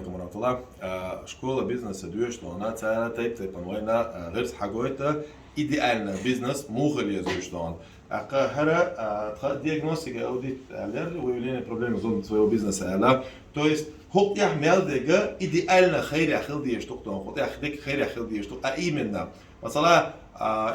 عليكم ورحمة الله. Школа бизнеса дует, что она цара тайп пануэна гэрс хагойта идеально бизнес мухали зует, что он. Хара диагностика аудит алер выявление проблем зон своего бизнеса ала. То есть ход я мелдега идеально хайри ахил диешь, что он ход я хдек хайри ахил диешь, что а именно масала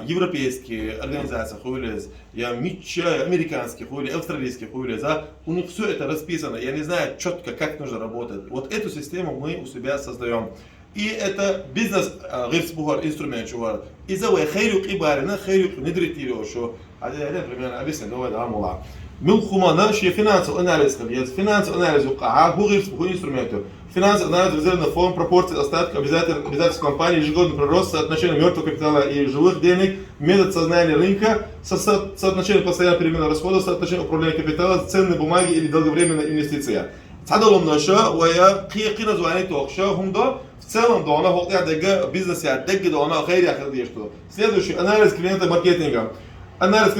европейские организации хуйлез, я митча американских хуйлез, австралийских хуйлез, у них все это расписано, я не знаю четко, как нужно работать. Вот эту систему мы у себя создаем. И это бизнес гирсбухар инструмент чувар. Из-за этого хайрюк и барина, хайрюк не дритило, что, например, объясню, давай да мула. Милхумана, что финансовый анализ, финансовый анализ УКА, гирсбухар инструменту. Финансовый анализ резервный фонд, пропорции остатка обязательств компании, ежегодный прирост, соотношение мертвого капитала и живых денег, метод сознания рынка, соотношение постоянной перемены расходов, соотношение управления капитала, ценные бумаги или долговременная инвестиция. Цадалом наша, уя киекина звани тохша, хумда, в целом да она хотя дега бизнес я дега да она гайри ахирди что. Следующий анализ клиента маркетинга. Анализ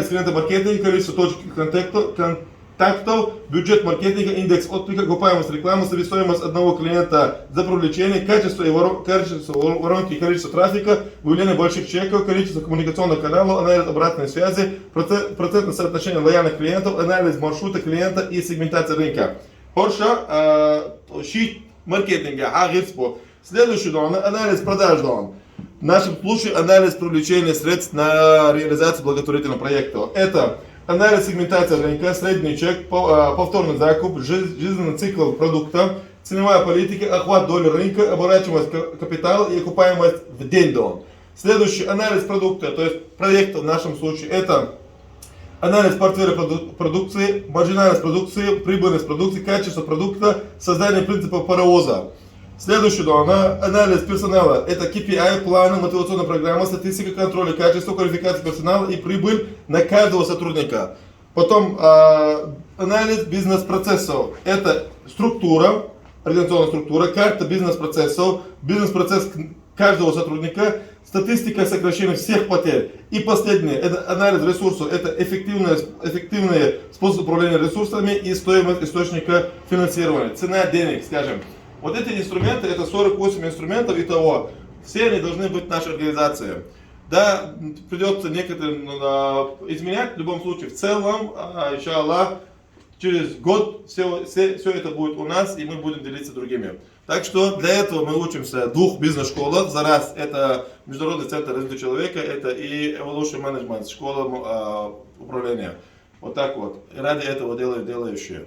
клиента маркетинга, количество точек контактов, бюджет маркетинга, индекс отклика, окупаемость рекламы, себестоимость одного клиента за привлечение, качество воронки, количество трафика, выявление больших чеков, количество коммуникационных каналов, анализ обратной связи, процентное соотношение лояльных клиентов, анализ маршрута клиента и сегментация рынка. Порша, щит маркетинга, агентство. Следующий дом, анализ продаж дом. В нашем случае анализ привлечения средств на реализацию благотворительного проекта. Это анализ сегментации рынка, средний чек, повторный закуп, жизненный цикл продукта, ценовая политика, охват доли рынка, оборачиваемость капитала и окупаемость в день до. Следующий анализ продукта, то есть проекта в нашем случае, это анализ портфеля продукции, маржинальность продукции, прибыльность продукции, качество продукта, создание принципов паровоза. Следующий анализ персонала. Это KPI, планы, мотивационная программа, статистика контроля, качество, квалификация персонала и прибыль на каждого сотрудника. Потом анализ бизнес-процессов. Это структура, организационная структура, карта бизнес-процессов, бизнес-процесс каждого сотрудника, статистика сокращения всех потерь. И последнее, это анализ ресурсов, это эффективный способ управления ресурсами и стоимость источника финансирования, цена денег, скажем. Вот эти инструменты, это 48 инструментов, итого, все они должны быть в нашей организации. Да, придется некоторым изменять, в любом случае, в целом, иншаллах, через год все это будет у нас, и мы будем делиться с другими. Так что для этого мы учимся в 2 бизнес-школах. За раз это Международный центр развития человека, это и Evolution Management, школа управления. Вот так вот. И ради этого делающие.